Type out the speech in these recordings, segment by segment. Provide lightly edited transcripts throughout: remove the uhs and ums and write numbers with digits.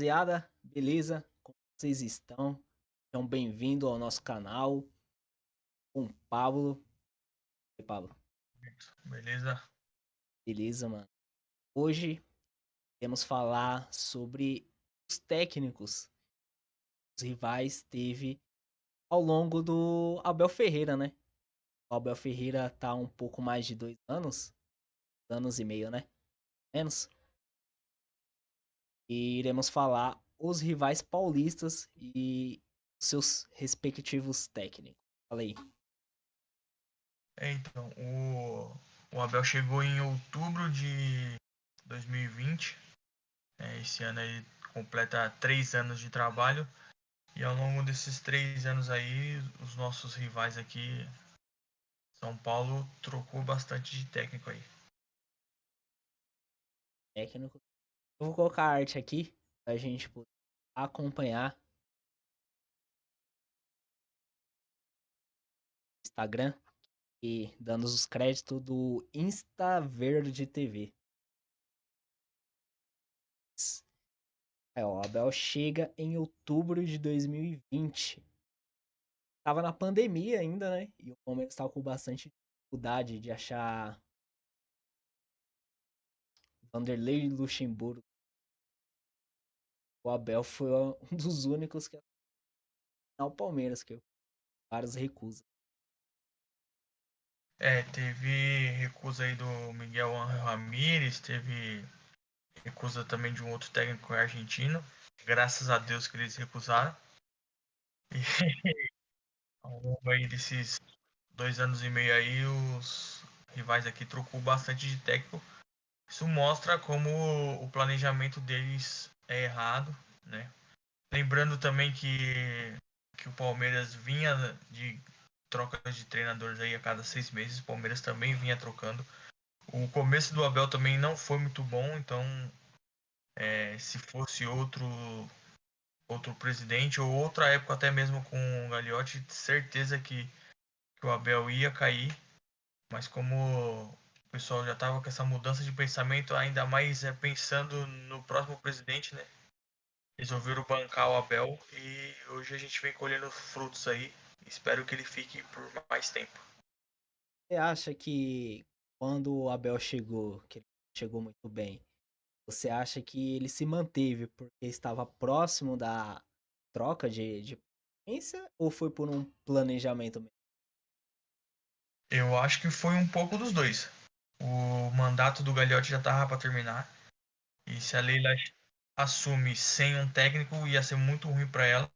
Rapaziada, beleza? Como vocês estão? Sejam bem-vindos ao nosso canal com o Pablo. E Pablo, Beleza? beleza, mano? Hoje temos falar sobre os técnicos, os rivais teve ao longo do Abel Ferreira, né? O Abel Ferreira tá um pouco mais de 2 anos e meio, né? Menos. E iremos falar os rivais paulistas e seus respectivos técnicos. Fala aí. O Abel chegou em outubro de 2020. Esse ano aí completa 3 anos de trabalho. E ao longo desses 3 anos aí, os nossos rivais aqui, São Paulo, trocou bastante de técnico aí. Técnico. Eu vou colocar a arte aqui pra gente poder acompanhar o Instagram e dando os créditos do Insta Verde TV. O Abel chega em outubro de 2020. Tava na pandemia ainda, né? E o Palmeiras estava com bastante dificuldade de achar Vanderlei Luxemburgo. O Abel foi um dos únicos que assinou o Palmeiras, que vários recusam. Teve recusa aí do Miguel Ángel Ramírez, teve recusa também de um outro técnico argentino. Graças a Deus que eles recusaram. E ao longo aí desses 2 anos e meio aí, os rivais aqui trocou bastante de técnico. Isso mostra como o planejamento deles é errado, né? Lembrando também que o Palmeiras vinha de trocas de treinadores aí a cada 6 meses, o Palmeiras também vinha trocando. O começo do Abel também não foi muito bom, então se fosse outro presidente ou outra época até mesmo com o Gagliotti, certeza que o Abel ia cair. Mas como o pessoal já estava com essa mudança de pensamento, ainda mais pensando no próximo presidente, né? Resolveram bancar o Abel e hoje a gente vem colhendo frutos aí. Espero que ele fique por mais tempo. Você acha que quando o Abel chegou, que ele chegou muito bem, você acha que ele se manteve porque estava próximo da troca de presidência ou foi por um planejamento mesmo? Eu acho que foi um pouco dos dois. O mandato do Gagliotti já estava para terminar e se a Leila assume sem um técnico ia ser muito ruim para ela,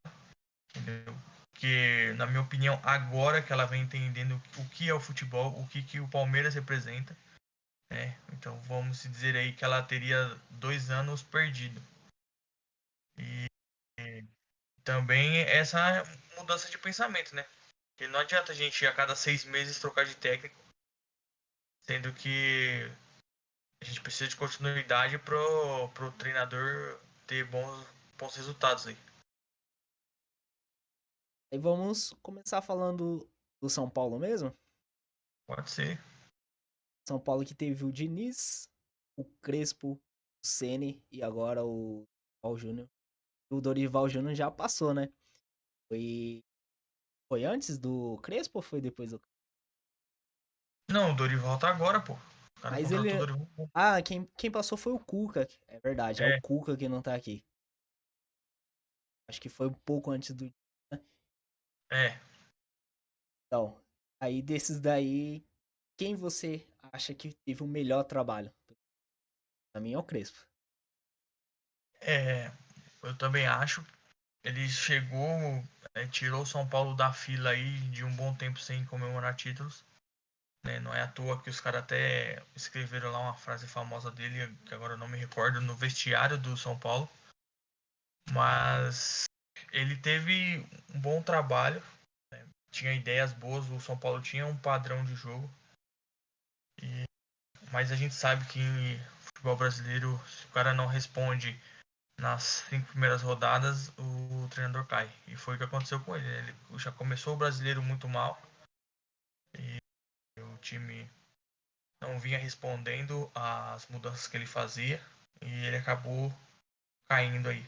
entendeu? Porque, na minha opinião, agora que ela vem entendendo o que é o futebol, o que o Palmeiras representa, né? Então vamos dizer aí que ela teria 2 anos perdido. E também essa mudança de pensamento, né? Porque não adianta a gente a cada 6 meses trocar de técnico, sendo que a gente precisa de continuidade pro treinador ter bons resultados aí. Aí vamos começar falando do São Paulo mesmo. Pode ser. São Paulo que teve o Diniz, o Crespo, o Ceni e agora o Dorival Júnior. O Dorival Júnior já passou, né? Foi, foi antes do Crespo ou foi depois do. Não, o Dorival tá agora, pô. O cara Mas contratou o ele. Dorival. Ah, quem passou foi o Cuca. É verdade, é o É, Cuca que não tá aqui. Acho que foi um pouco antes do. é. Então, aí desses daí, quem você acha que teve o melhor trabalho? Pra mim é o Crespo. É, eu também acho. Ele chegou, tirou o São Paulo da fila aí de um bom tempo sem comemorar títulos. Né? Não é à toa que os caras até escreveram lá uma frase famosa dele, que agora eu não me recordo, no vestiário do São Paulo. Mas ele teve um bom trabalho, tinha ideias boas, o São Paulo tinha um padrão de jogo. E, mas a gente sabe que em futebol brasileiro, se o cara não responde nas 5 primeiras rodadas, o treinador cai. E foi o que aconteceu com ele. Ele já começou o brasileiro muito mal e o time não vinha respondendo às mudanças que ele fazia e ele acabou caindo aí.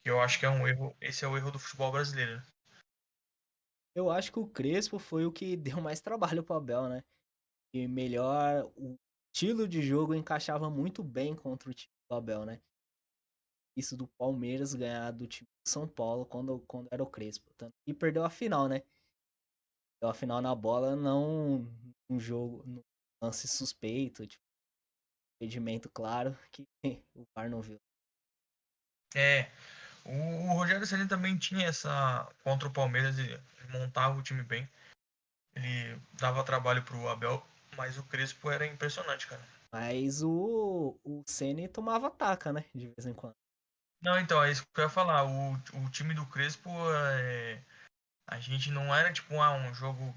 Que eu acho que é um erro. Esse é o erro do futebol brasileiro, né? Eu acho que o Crespo foi o que deu mais trabalho pro Abel, né? E melhor, o estilo de jogo encaixava muito bem contra o time do Abel, né? Isso do Palmeiras ganhar do time do São Paulo quando era o Crespo. Tanto que perdeu a final, né? Perdeu a final na bola, não um jogo, num lance suspeito, tipo, impedimento claro que o VAR não viu. É, o Rogério Ceni também tinha essa. Contra o Palmeiras, ele montava o time bem. Ele dava trabalho pro Abel, mas o Crespo era impressionante, cara. Mas o Ceni tomava taca, né? De vez em quando. Não, então, é isso que eu ia falar. O time do Crespo, a gente não era tipo, um jogo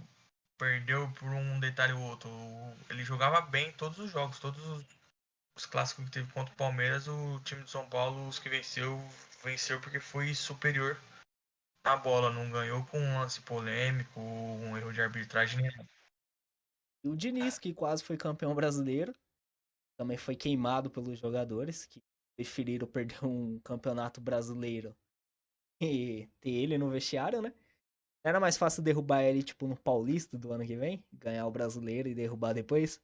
perdeu por um detalhe ou outro. Ele jogava bem todos os jogos, todos os clássicos que teve contra o Palmeiras, o time de São Paulo, os que venceu porque foi superior na bola, não ganhou com um lance polêmico, um erro de arbitragem nem nada. E o Diniz, que quase foi campeão brasileiro, também foi queimado pelos jogadores, que preferiram perder um campeonato brasileiro e ter ele no vestiário, né? Era mais fácil derrubar ele, tipo, no Paulista do ano que vem, ganhar o brasileiro e derrubar depois.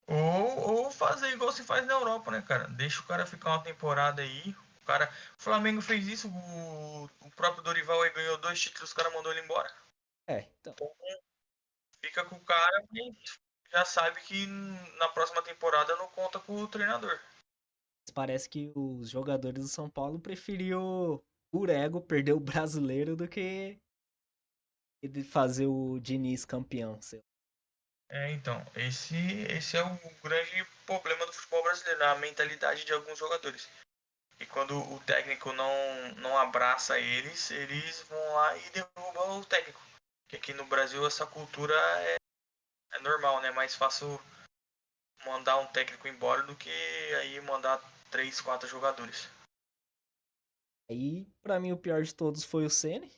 Ou fazer igual se faz na Europa, né, cara? Deixa o cara ficar uma temporada aí. O Flamengo fez isso, o próprio Dorival aí ganhou 2 títulos, o cara mandou ele embora. É, então. Então fica com o cara e já sabe que na próxima temporada não conta com o treinador. Parece que os jogadores do São Paulo preferiam, por ego, perder o brasileiro do que fazer o Diniz campeão. Sei lá. Então, esse é o grande problema do futebol brasileiro, a mentalidade de alguns jogadores. E quando o técnico não abraça eles, eles vão lá e derrubam o técnico. Porque aqui no Brasil essa cultura é normal, né? É mais fácil mandar um técnico embora do que aí mandar 3, 4 jogadores. Aí, pra mim, o pior de todos foi o Ceni.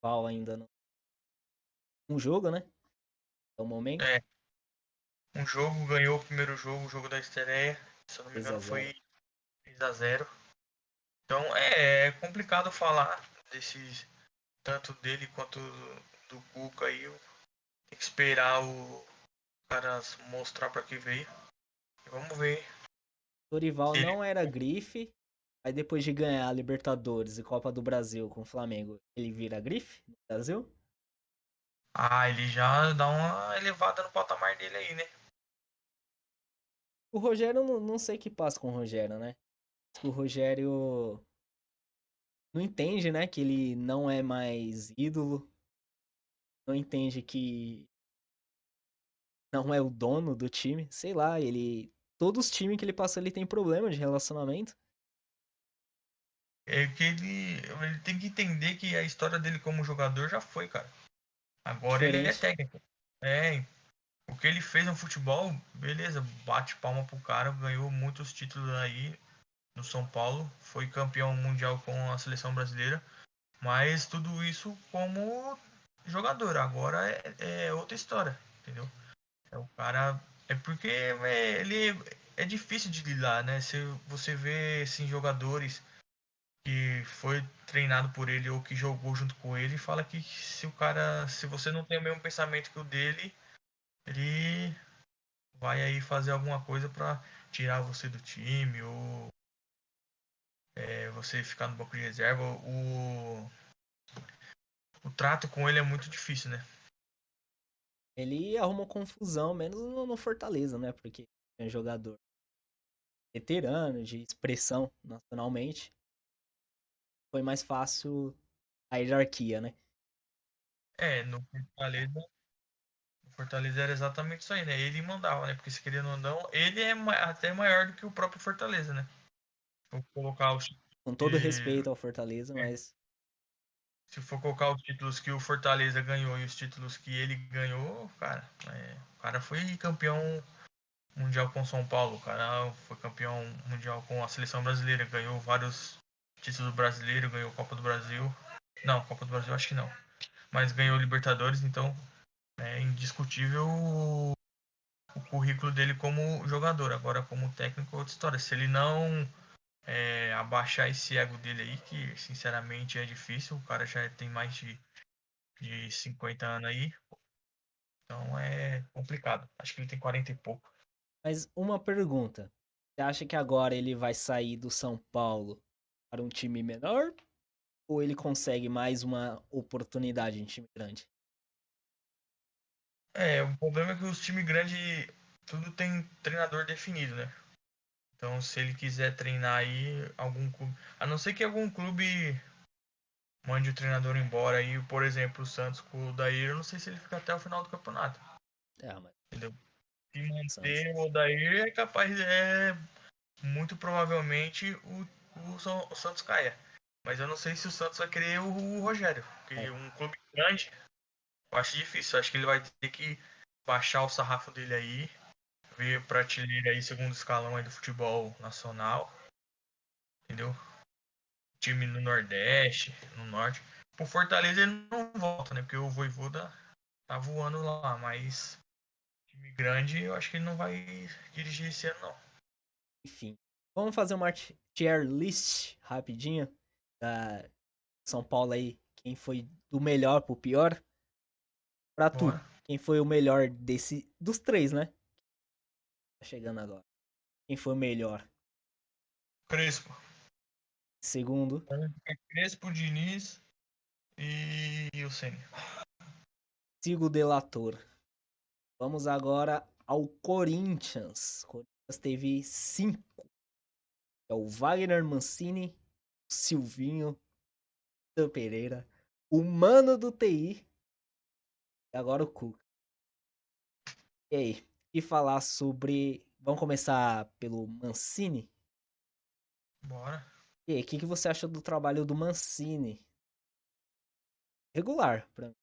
Qual ainda não. Um jogo, né? É o momento. É, um jogo ganhou o primeiro jogo, o jogo da estreia, se eu não me 3 a engano 0. foi 3-0. Então é complicado falar desses tanto dele quanto do Cuca aí. Tem que esperar o cara mostrar para que veio. E vamos ver Dorival se ele. não era grife. Aí depois de ganhar a Libertadores e Copa do Brasil com o Flamengo, ele vira grife no Brasil? Ah, ele já dá uma elevada no patamar dele aí, né? O Rogério, não sei o que passa com o Rogério, né? O Rogério não entende, né, que ele não é mais ídolo, não entende que não é o dono do time, sei lá, ele todos os times que ele passa ele tem problema de relacionamento. É que ele tem que entender que a história dele como jogador já foi, cara. Agora ele é Diferente. técnico. É, o que ele fez no futebol, beleza, bate palma pro cara, ganhou muitos títulos aí no São Paulo, foi campeão mundial com a seleção brasileira, mas tudo isso como jogador. Agora é outra história, entendeu? É o cara. É porque ele é difícil de lidar, né? Se você vê assim, jogadores que foi treinado por ele ou que jogou junto com ele, fala que se o cara, se você não tem o mesmo pensamento que o dele, ele vai aí fazer alguma coisa pra tirar você do time ou você ficar no banco de reserva. O trato com ele é muito difícil, né? Ele arrumou confusão, menos no Fortaleza, né? Porque é um jogador veterano, de expressão nacionalmente. Foi mais fácil a hierarquia, né? No Fortaleza era exatamente isso aí, né? Ele mandava, né? Porque se querendo ou não, ele é até maior do que o próprio Fortaleza, né? Vou colocar os Com todo e- respeito ao Fortaleza, é, mas se for colocar os títulos que o Fortaleza ganhou e os títulos que ele ganhou, cara, o cara foi campeão mundial com São Paulo, o cara foi campeão mundial com a seleção brasileira, ganhou vários títulos brasileiros, ganhou Copa do Brasil. Não, Copa do Brasil acho que não. Mas ganhou Libertadores, então é indiscutível o currículo dele como jogador. Agora, como técnico, é outra história. Se ele não abaixar esse ego dele aí, que sinceramente é difícil. O cara já tem mais de 50 anos aí, então é complicado. Acho que ele tem 40 e pouco. Mas uma pergunta. Você acha que agora ele vai sair do São Paulo para um time menor? Ou ele consegue mais uma oportunidade em time grande? O problema é que os times grandes, tudo tem treinador definido, né? Então, se ele quiser treinar aí, algum clube. A não ser que algum clube mande o treinador embora aí, por exemplo, o Santos com o Odair, eu não sei se ele fica até o final do campeonato. É, mas Entendeu? Se Santos. manter o Odair é capaz, muito provavelmente o Santos caia. Mas eu não sei se o Santos vai querer o Rogério. Porque É, um clube grande, eu acho difícil. Eu acho que ele vai ter que baixar o sarrafo dele aí, ver prateleira aí, segundo escalão aí do futebol nacional. Entendeu? Time no Nordeste, no Norte. Pro Fortaleza ele não volta, né? Porque o Vojvoda tá voando lá, mas time grande eu acho que ele não vai dirigir esse ano, não. enfim. Vamos fazer uma tier list rapidinho da São Paulo aí. Quem foi do melhor pro pior? Pra tu, Bora. quem foi o melhor dos três, né? Tá chegando agora. Quem foi o melhor? Crespo. Segundo, Crespo, Diniz e o Ceni. Sigo Delator. Vamos agora ao Corinthians. O Corinthians teve cinco. É o Wagner Mancini, o Silvinho, o Pereira, o Mano do TI e agora o Cuca. E aí, e falar sobre. Vamos começar pelo Mancini? Bora. E aí, o que você achou do trabalho do Mancini? Regular, pra mim.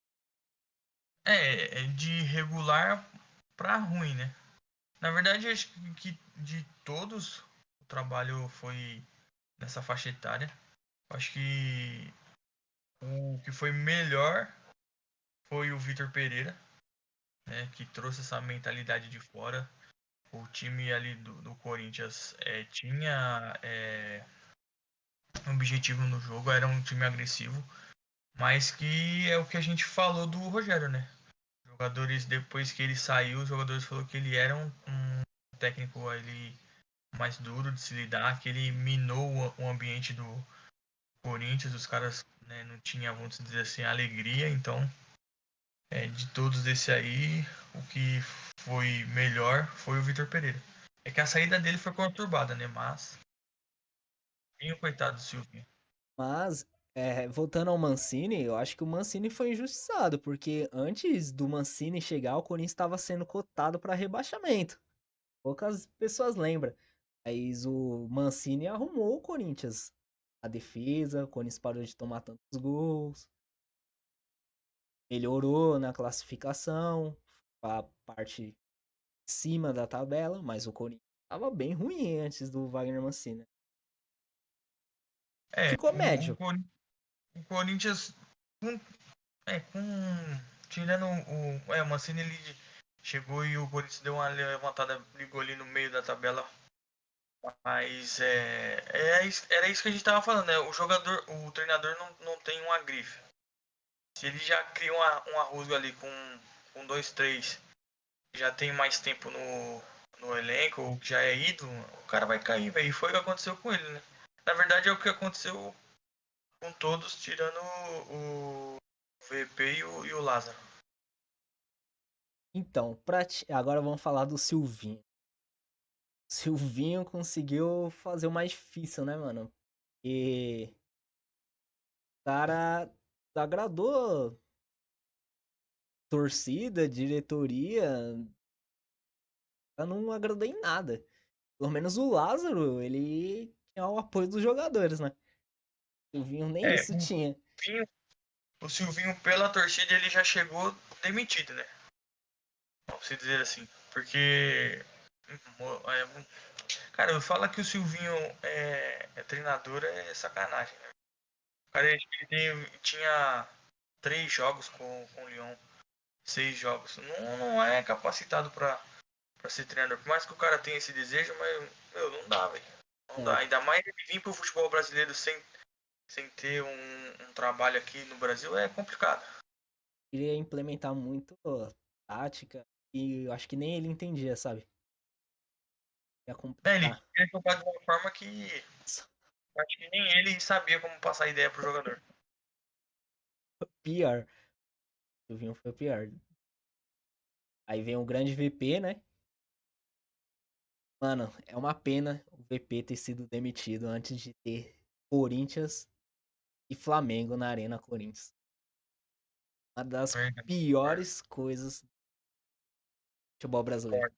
É de regular pra ruim, né? Na verdade, acho que de todos o trabalho foi nessa faixa etária. Acho que o que foi melhor foi o Vitor Pereira, né? Que trouxe essa mentalidade de fora. O time ali do Corinthians tinha um objetivo no jogo, era um time agressivo, mas que é o que a gente falou do Rogério, né? Jogadores, depois que ele saiu, os jogadores falaram que ele era um técnico ali mais duro de se lidar, que ele minou o ambiente do Corinthians, os caras, né, não tinham, vamos dizer assim, alegria, então de todos esse aí, o que foi melhor foi o Vitor Pereira. É que a saída dele foi conturbada, né? Mas, coitado do Silvinho. Mas, voltando ao Mancini, eu acho que o Mancini foi injustiçado, porque antes do Mancini chegar, o Corinthians estava sendo cotado para rebaixamento. Poucas pessoas lembram. Mas o Mancini arrumou o Corinthians. A defesa, o Corinthians parou de tomar tantos gols, melhorou na classificação, a parte de cima da tabela, mas o Corinthians estava bem ruim antes do Wagner Mancini. É, Ficou o, o, médio. Cori- o Corinthians, com, com tirando o Mancini, ele chegou e o Corinthians deu uma levantada, ligou ali no meio da tabela. Mas era isso que a gente tava falando, né? O treinador não tem uma grife. Se ele já cria uma rusga ali com dois, três, já tem mais tempo no elenco, ou que já é ídolo, o cara vai cair, velho. E foi o que aconteceu com ele, né? Na verdade é o que aconteceu com todos, tirando o VP e o Lázaro. Então, agora vamos falar do Silvinho. Silvinho conseguiu fazer o mais difícil, né, mano? E o cara agradou torcida, diretoria, não agradou em nada. Pelo menos o Lázaro, ele tinha o apoio dos jogadores, né? O Silvinho nem É, isso tinha. Silvinho, o Silvinho pela torcida ele já chegou demitido, né? Vamos dizer assim. Porque cara, eu falo que o Silvinho é treinador é sacanagem, né? O cara ele tinha 3 jogos com o Lyon, 6 jogos. Não é capacitado pra ser treinador. Por mais que o cara tenha esse desejo, mas, meu, não dá, velho. Não É, dá. Ainda mais ele vir pro futebol brasileiro sem ter um trabalho aqui no Brasil é complicado. queria implementar muito tática e eu acho que nem ele entendia, sabe? Ia É, ele complicar. queria jogar de uma forma que acho que nem ele sabia como passar a ideia pro jogador. Pior. O Vinho foi o pior. Aí vem o grande VP, né? Mano, é uma pena o VP ter sido demitido antes de ter Corinthians e Flamengo na Arena Corinthians. Uma das Verdade, concordo, piores coisas do futebol brasileiro.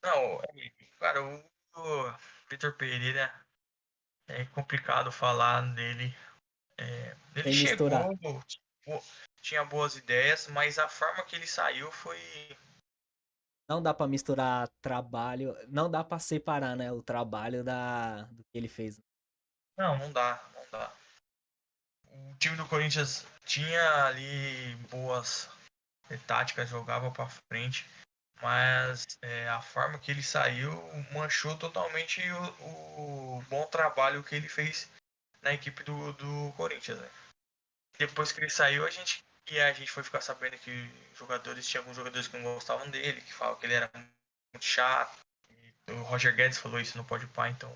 concordo. Não, cara, o Vitor Pereira é complicado falar dele. Ele Sem misturar. chegou, tipo, tinha boas ideias, mas a forma que ele saiu foi. Não dá pra misturar trabalho. Não dá pra separar, né? O trabalho do que ele fez. Não, não dá, não dá. O time do Corinthians tinha ali boas táticas, jogava pra frente, mas a forma que ele saiu manchou totalmente o bom trabalho que ele fez na equipe do Corinthians, né? Depois que ele saiu, a gente foi ficar sabendo que tinha alguns jogadores que não gostavam dele, que falavam que ele era muito chato. E o Roger Guedes falou isso no Pode Pá, então.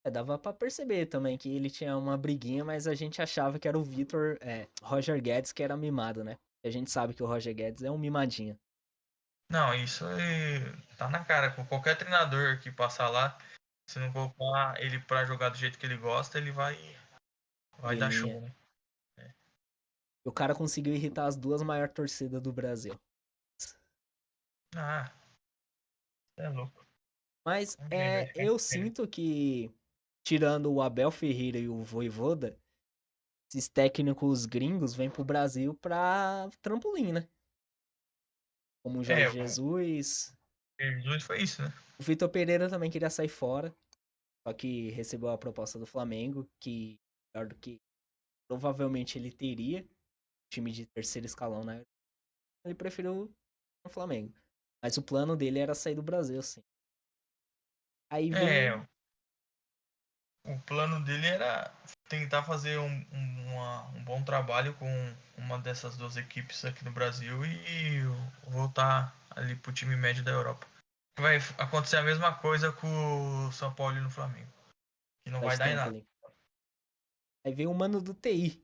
É, dava pra perceber também que ele tinha uma briguinha, mas a gente achava que era o Roger Guedes que era mimado, né? E a gente sabe que o Roger Guedes é um mimadinho. Não, isso tá na cara. Com qualquer treinador que passar lá, se não colocar ele pra jogar do jeito que ele gosta, ele vai dar Estrelinha. chumbo, né? E o cara conseguiu irritar as duas maiores torcidas do Brasil. Ah, é louco. Mas Vamos ver, vai ficar eu estranho. sinto que, tirando o Abel Ferreira e o Voivoda, esses técnicos gringos vêm pro Brasil pra trampolim, né? Como o É, Jorge Jesus. o Jesus foi isso, né? O Vitor Pereira também queria sair fora, só que recebeu a proposta do Flamengo, que melhor do que provavelmente ele teria, time de terceiro escalão, né? Ele preferiu o Flamengo. Mas o plano dele era sair do Brasil, sim. Aí É, vem. o plano dele era tentar fazer um bom trabalho com uma dessas duas equipes aqui no Brasil e voltar ali pro time médio da Europa. Vai acontecer a mesma coisa com o São Paulo e no Flamengo, que não vai Faz dar em tempo nada. ali. Aí vem o mano do TI.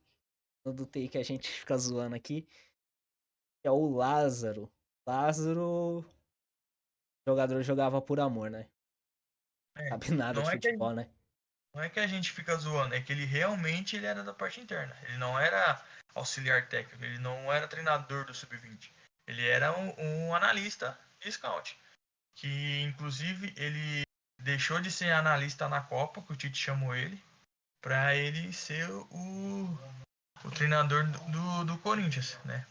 O do TI que a gente fica zoando aqui. Que é o Lázaro. Lázaro. O jogador jogava por amor, né? É, Sabe nada não de é que a futebol, né? Não é que a gente fica zoando, é que ele era da parte interna. Ele não era auxiliar técnico, ele não era treinador do sub-20. Ele era um analista de scout. Que inclusive ele deixou de ser analista na Copa, que o Tite chamou ele, para ele ser o treinador do Corinthians, né?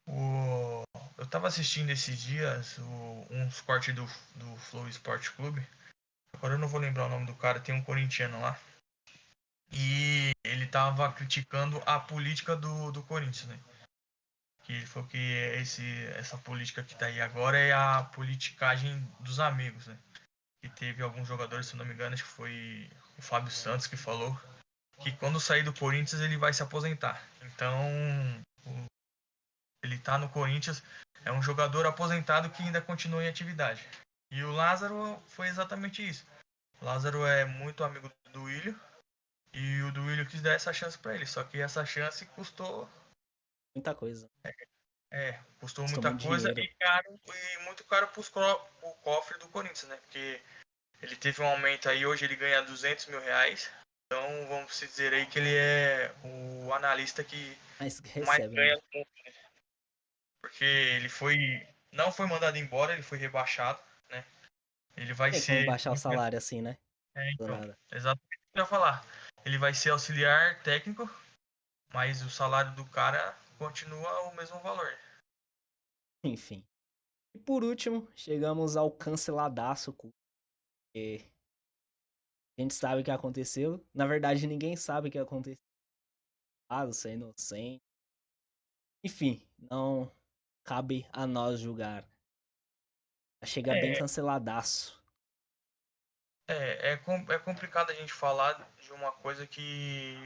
O, eu tava assistindo esses dias uns cortes do Flow Sport Clube. Agora eu não vou lembrar o nome do cara, tem um corintiano lá. E ele tava criticando a política do Corinthians, né? Que ele falou que essa política que tá aí agora é a politicagem dos amigos, né? Que teve alguns jogadores, se não me engano, acho que foi o Fábio Santos que falou que quando sair do Corinthians ele vai se aposentar. Então, ele tá no Corinthians, é um jogador aposentado que ainda continua em atividade. E o Lázaro foi exatamente isso. O Lázaro é muito amigo do Willian. E o Duílio quis dar essa chance pra ele, só que essa chance Muita coisa. custou Custou muita muito coisa dinheiro. e muito caro o cofre do Corinthians, né? Porque ele teve um aumento aí, hoje ele ganha R$ 200 mil. Então vamos dizer aí que ele é o analista que Mas mais recebe, ganha né? no mundo, porque não foi mandado embora, ele foi rebaixado, né? Ele vai Tem como ser, baixar o salário assim, né? Do então, nada. exatamente o que eu ia falar. Ele vai ser auxiliar técnico, mas o salário do cara continua o mesmo valor. Enfim. E por último, chegamos ao canceladaço. Porque a gente sabe o que aconteceu. Na verdade, ninguém sabe o que aconteceu. Ah, você é inocente. Enfim, não cabe a nós julgar. Chega bem É, canceladaço. É complicado a gente falar de uma coisa que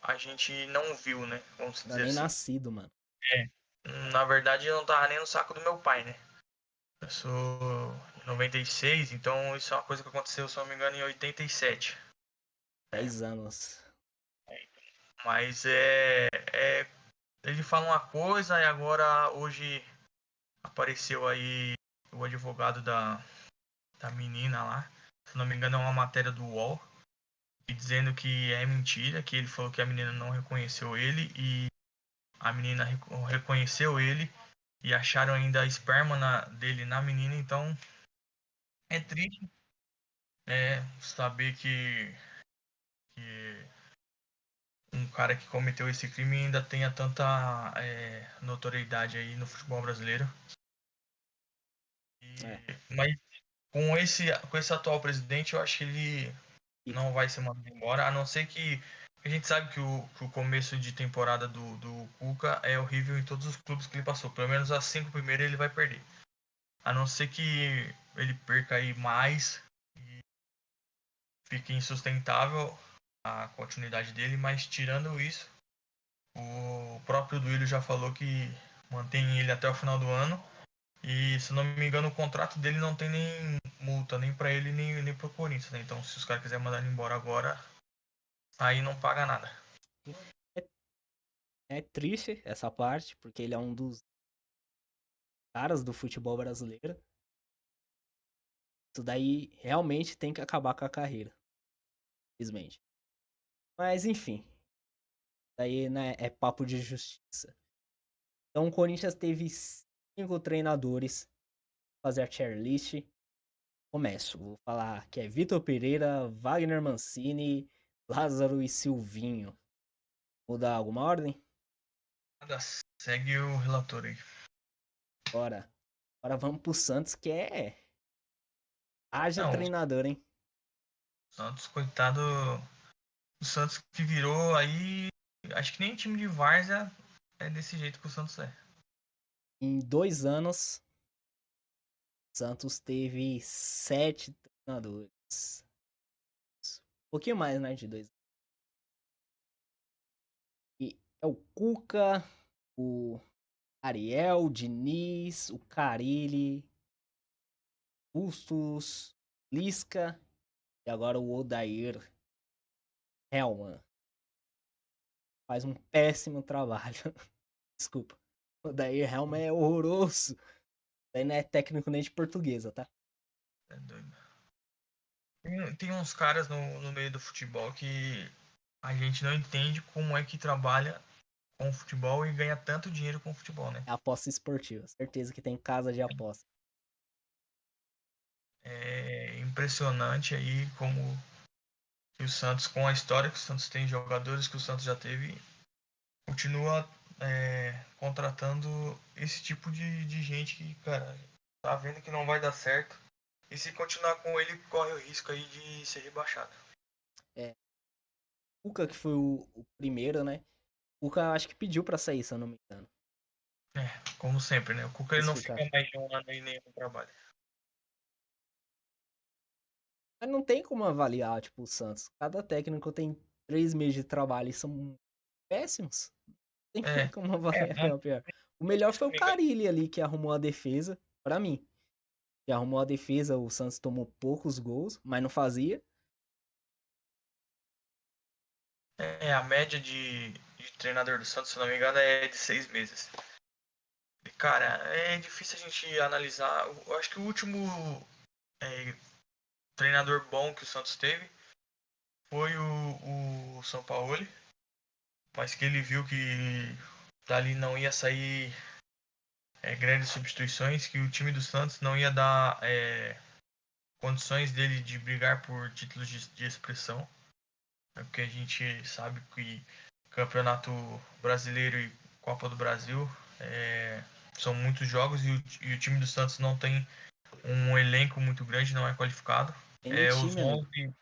a gente não viu, né? Vamos Era dizer nem assim. nascido, mano. É. Na verdade, eu não tava nem no saco do meu pai, né? Eu sou 96, então isso é uma coisa que aconteceu, se eu não me engano, em 87. 10 anos. Mas ele fala uma coisa e agora hoje apareceu aí o advogado da menina lá. Se não me engano, é uma matéria do UOL. E dizendo que é mentira, que ele falou que a menina não reconheceu ele e a menina reconheceu ele e acharam ainda a esperma dele na menina. Então é triste saber que um cara que cometeu esse crime ainda tenha tanta notoriedade aí no futebol brasileiro. É. Mas com esse atual presidente, eu acho que ele Fica. não vai ser mandado embora, a não ser que a gente sabe que o começo de temporada do Cuca é horrível em todos os clubes que ele passou. Pelo menos as 5 primeiras ele vai perder. A não ser que ele perca aí mais e fique insustentável a continuidade dele, mas tirando isso, o próprio Duílio já falou que mantém ele até o final do ano. E se não me engano, o contrato dele não tem nem multa, nem pra ele, nem pro Corinthians, né? Então, se os caras quiserem mandar ele embora agora, aí não paga nada. É triste essa parte, porque ele é um dos caras do futebol brasileiro. Isso daí realmente tem que acabar com a carreira, infelizmente. Mas enfim, daí né, é papo de justiça. Então o Corinthians teve 5 treinadores pra fazer a tier list. Começo, vou falar que é Vitor Pereira, Wagner Mancini, Lázaro e Silvinho. Vou dar alguma ordem? Nada, segue o relator aí. Bora. Agora vamos pro Santos, que haja Não, o treinador, hein? Santos, coitado. O Santos que virou aí. Acho que nem time de Várzea é desse jeito que o Santos é. Em 2 anos, Santos teve 7 treinadores. Um pouquinho mais, né? De 2 anos. E é o Cuca, o Ariel, o Diniz, o Carille, Bustos, Lisca e agora o Odair Helman. Faz um péssimo trabalho. Desculpa. O Odair Helman é horroroso. Daí não é técnico nem de portuguesa, tá? É doido. Tem uns caras no meio do futebol que a gente não entende como é que trabalha com o futebol e ganha tanto dinheiro com o futebol, né? É aposta esportiva. Certeza que tem casa de aposta. É impressionante aí como que o Santos, com a história que o Santos tem, jogadores que o Santos já teve, continua contratando esse tipo de gente que, cara, tá vendo que não vai dar certo. E se continuar com ele, corre o risco aí de ser rebaixado. É. O Cuca, que foi o primeiro, né? O Cuca acho que pediu pra sair, se eu não me engano. É, como sempre, né? O Cuca ele Quis não fica ficar. mais de um ano em nenhum trabalho. Mas não tem como avaliar, tipo, o Santos. Cada técnico tem 3 meses de trabalho e são péssimos. Não tem É, como avaliar quem é não, o pior. O melhor se foi não o me engano, Carille ali, que arrumou a defesa, pra mim. Que arrumou a defesa, o Santos tomou poucos gols, mas não fazia. a média de treinador do Santos, se não me engano, é de 6 meses. E, cara, é difícil a gente analisar. Eu acho que o último é, treinador bom que o Santos teve foi o São Paulo, mas que ele viu que dali não ia sair grandes substituições, que o time do Santos não ia dar condições dele de brigar por títulos de expressão, porque a gente sabe que Campeonato Brasileiro e Copa do Brasil são muitos jogos e o time do Santos não tem um elenco muito grande, não é qualificado. Tem nem É os time, amigo. 11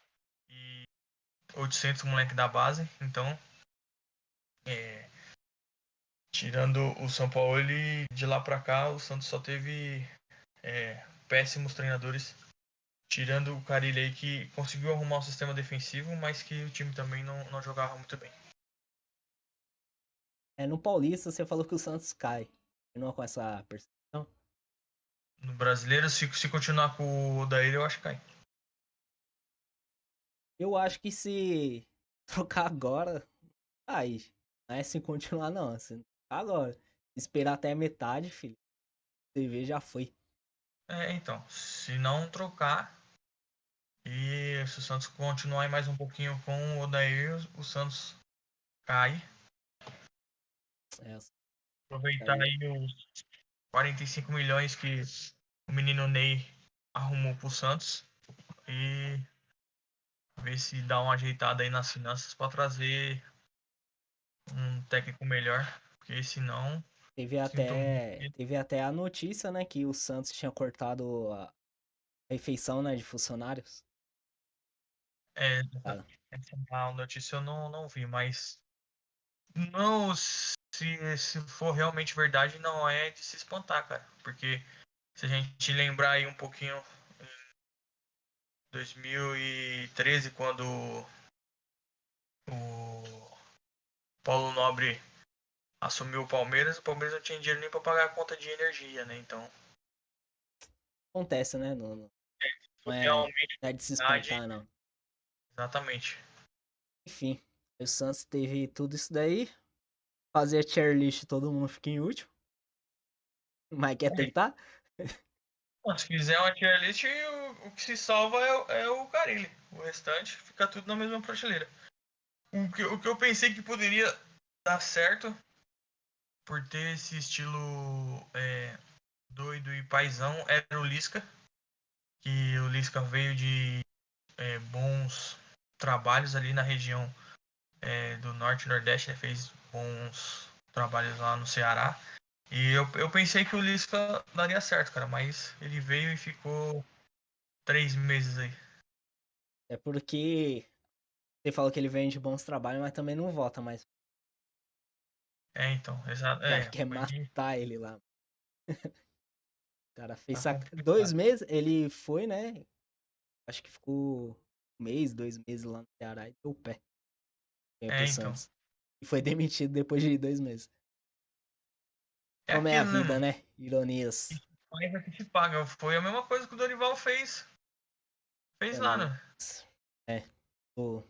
e 800 moleque da base, então é, tirando o São Paulo, de lá pra cá o Santos só teve péssimos treinadores Tirando o Carille aí que conseguiu arrumar um sistema defensivo, mas que o time também não jogava muito bem. No Paulista você falou que o Santos cai. Continua com essa percepção? No brasileiro, se continuar com o Odair, eu acho que cai. Eu acho que se trocar agora, aí. Não é se continuar, não. Se trocar agora. Esperar até a metade, filho. TV já foi. Então, se não trocar e se o Santos continuar aí mais um pouquinho com o Odair, o Santos cai. É, Aproveitar aí, aí os 45 milhões que o menino Ney arrumou pro Santos e ver se dá uma ajeitada aí nas finanças para trazer um técnico melhor, porque senão sinto muito. teve até a notícia, né, que o Santos tinha cortado a refeição, né, de funcionários. É, Cara, essa notícia eu não vi, mas não, se for realmente verdade, não é de se espantar, cara. Porque se a gente lembrar aí um pouquinho, em 2013, quando o Paulo Nobre assumiu o Palmeiras não tinha dinheiro nem para pagar a conta de energia, né? Então, acontece, né? Não é, realmente não é de se verdade, espantar, não. exatamente. Enfim, o Santos teve tudo isso daí. Fazer a tier list, todo mundo fica em último. Mas quer É, tentar? se fizer uma tier list, o que se salva é o Carille. O restante fica tudo na mesma prateleira. O que eu pensei que poderia dar certo por ter esse estilo doido e paizão era o Lisca. Que o Lisca veio de bons trabalhos ali na região do Norte e Nordeste, né? Fez bons trabalhos lá no Ceará. E eu pensei que o Lisca daria certo, cara, mas ele veio e ficou 3 meses aí. É porque você falou que ele vem de bons trabalhos, mas também não vota mais. Então, exato. O cara quer Foi, matar ele lá. O cara fez tá sac... 2 complicado. meses, ele foi, né? Acho que ficou 1 mês, 2 meses lá no Ceará e deu o pé. Veio pro Então. Santos. E foi demitido depois de 2 meses. É Como é a aquilo, né, vida, mano? né? Ironias. Mas é que te paga. Foi a mesma coisa que o Dorival fez lá, Ironias. né? É. O...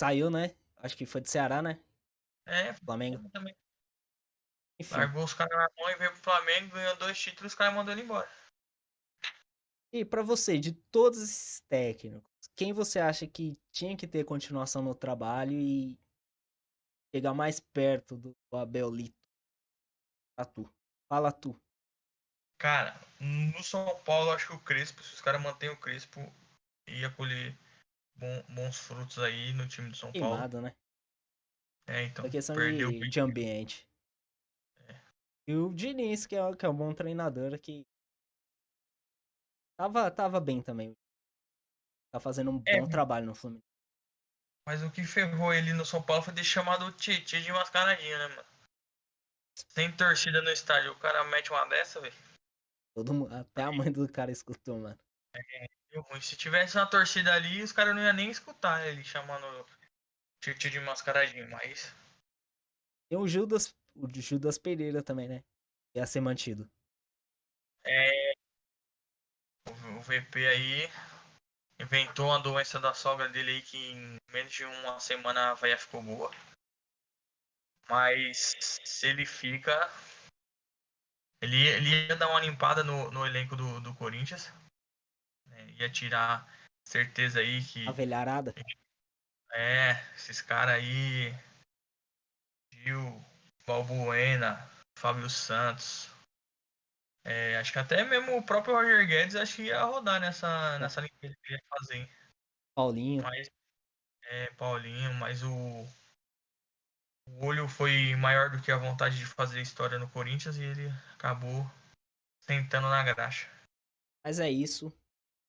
Saiu, né? Acho que foi do Ceará, né? É, Flamengo. também. Enfim. Largou os caras na mão e veio pro Flamengo, ganhou 2 títulos, os caras mandou ele embora. E pra você, de todos esses técnicos, quem você acha que tinha que ter continuação no trabalho e chegar mais perto do Abelito? Pra tu. Fala tu. Cara, no São Paulo, acho que o Crespo, se os caras mantêm o Crespo, ia colher bons frutos aí no time do São Paulo. Queimado, né? Então, É questão perdeu o de ambiente. E o Diniz, que é um bom treinador, que tava bem também. Tá fazendo um bom trabalho no Fluminense. mas o que ferrou ele no São Paulo foi ter chamado o Tietchan de mascaradinho, né, mano? Sem torcida no estádio, o cara mete uma dessa, velho. Até a mãe do cara escutou, mano. Deu ruim. Se tivesse uma torcida ali, os caras não iam nem escutar ele chamando o Tietchan de mascaradinho, mas Tem o Judas Pereira também, né? Ia ser mantido. é, o VP aí inventou uma doença da sogra dele aí que em menos de uma semana a véia ficou boa. Mas se ele fica. Ele ia dar uma limpada no elenco do Corinthians. Né? Ia tirar certeza aí A que. velharada. Esses caras aí. Gil, Balbuena, Fábio Santos. Acho que até mesmo o próprio Roger Guedes acho que ia rodar nessa limpeza que ele ia fazer. Hein? Paulinho. Mas, Paulinho, mas o olho foi maior do que a vontade de fazer história no Corinthians e ele acabou sentando na graxa. Mas é isso.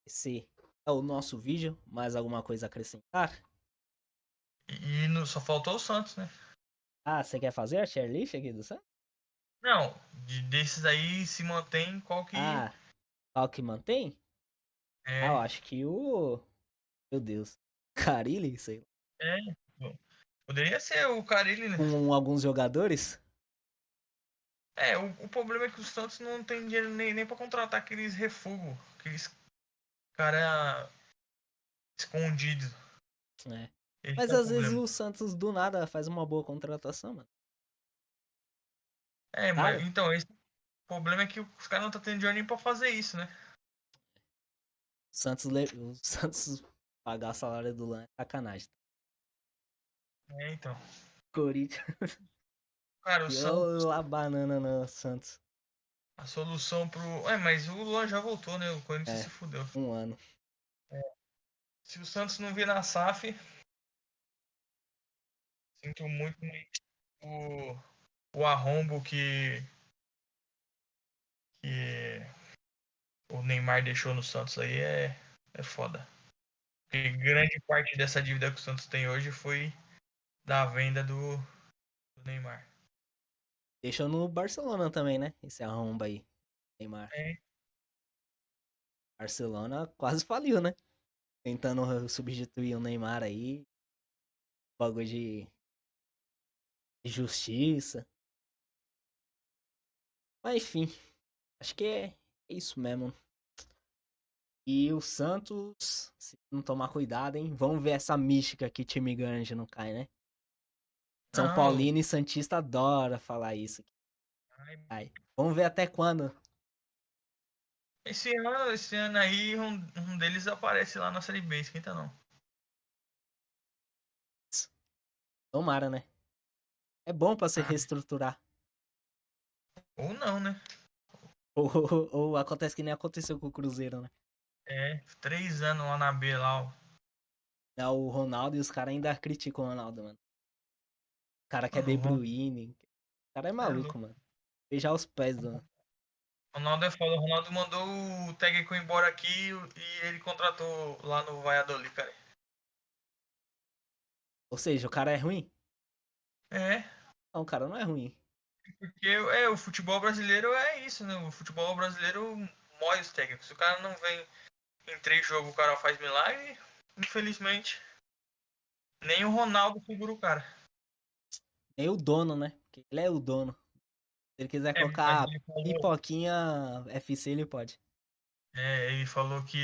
Esse é o nosso vídeo. Mais alguma coisa a acrescentar? Só faltou o Santos, né? Ah, você quer fazer a tier list aqui do Santos? Não, desses aí se mantém qual que. Ah, qual que mantém? Ah, eu É, acho que o. Meu Deus. Carille, sei lá. é. Poderia ser o Carille, né? Com alguns jogadores. É, o problema é que o Santos não tem dinheiro nem pra contratar aqueles refugos, aqueles cara escondidos. É. Esse Mas é o às vezes problema. o Santos do nada faz uma boa contratação, mano. É, mas Sabe? então, esse problema é que os caras não estão tendo dinheiro nem pra fazer isso, né? O Santos pagar o salário do Lan é sacanagem. É, então. Corinthians Cara, o Santos, deu a banana no Santos. a solução pro. É, mas o Luan já voltou, né? O Corinthians É, se fudeu. um ano. Se o Santos não vir na SAF, sinto muito o arrombo que o Neymar deixou no Santos aí é foda. Porque grande parte dessa dívida que o Santos tem hoje foi da venda do Neymar. Deixou no Barcelona também, né? Esse arromba aí, Neymar. É, Barcelona quase faliu, né? Tentando substituir o Neymar aí. Bagulho de justiça. Mas enfim, acho que é isso mesmo. E o Santos, se não tomar cuidado, hein? Vamos ver essa mística que time grande não cai, né? São não, Paulino e Santista adora falar isso. ai, Ai, vamos ver até quando. esse ano aí um deles aparece lá na Série B, esquenta não. Tomara, né? É bom pra se Ah, reestruturar. ou não, né? Ou acontece que nem aconteceu com o Cruzeiro, né? É, 3 anos lá na B lá, ó. É, o Ronaldo e os caras ainda criticam o Ronaldo, mano. O cara quer Mano, De Bruyne. O cara é é maluco, louco. mano. Beijar os pés do. Ronaldo é foda. O Ronaldo mandou o técnico embora aqui e ele contratou lá no Valladolid, cara. Ou seja, o cara é ruim? É, Não, o cara não é ruim. porque o futebol brasileiro é isso, né? O futebol brasileiro mói os técnicos. Se o cara não vem em 3 jogos, o cara faz milagre. Infelizmente, nem o Ronaldo segura o cara. Nem o dono, né? Porque ele é o dono. Se ele quiser É, mas colocar pipoquinha FC, ele pode. ele falou que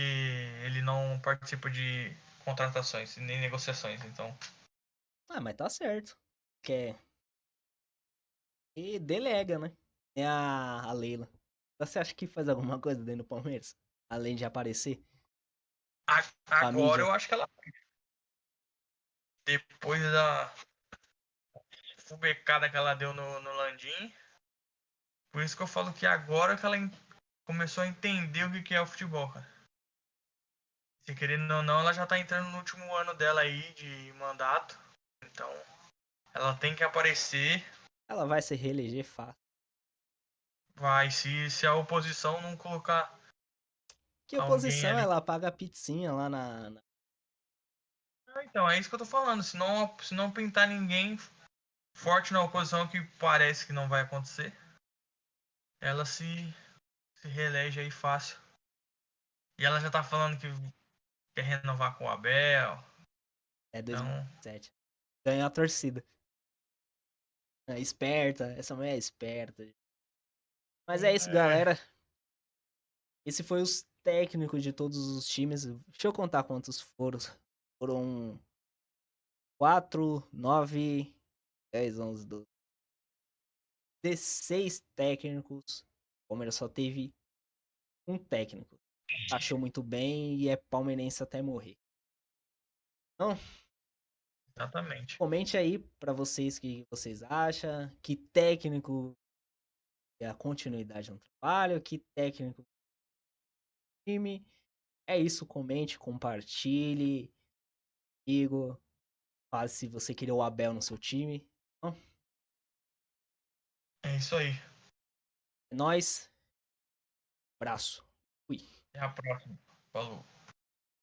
ele não participa de contratações nem negociações, então. Ah, mas tá certo. Quer. E delega, né? É a Leila. Você acha que faz alguma coisa dentro do Palmeiras? Além de aparecer pra Agora mídia? eu acho que ela, depois da fubecada que ela deu no Landim, por isso que eu falo que agora que ela começou a entender o que é o futebol, cara. Se querendo ou não, ela já tá entrando no último ano dela aí de mandato. Então, ela tem que aparecer. Ela vai se reeleger fácil. Vai, se a oposição não colocar Que alguém oposição? ali. Ela paga a pizzinha lá na. Então, é isso que eu tô falando. Se não pintar ninguém forte na oposição, que parece que não vai acontecer, ela se reelege aí fácil. E ela já tá falando que quer renovar com o Abel. É Então, 2027. Ganhou a torcida. É esperta. Essa mulher é esperta. Mas é isso, é, galera. Esse foi os técnicos de todos os times. Deixa eu contar quantos foram. Foram 4, 9, 10, 11, 12. 16 técnicos. O Palmeiras só teve um técnico. Achou muito bem e é palmeirense até morrer. Então, exatamente. comente aí pra vocês o que vocês acham. Que técnico é a continuidade no trabalho. Que técnico é o time. É isso, comente, compartilhe. Digo, fale se você queria o Abel no seu time. Então, É isso aí. é nóis. Abraço. Fui. Até a próxima. Falou.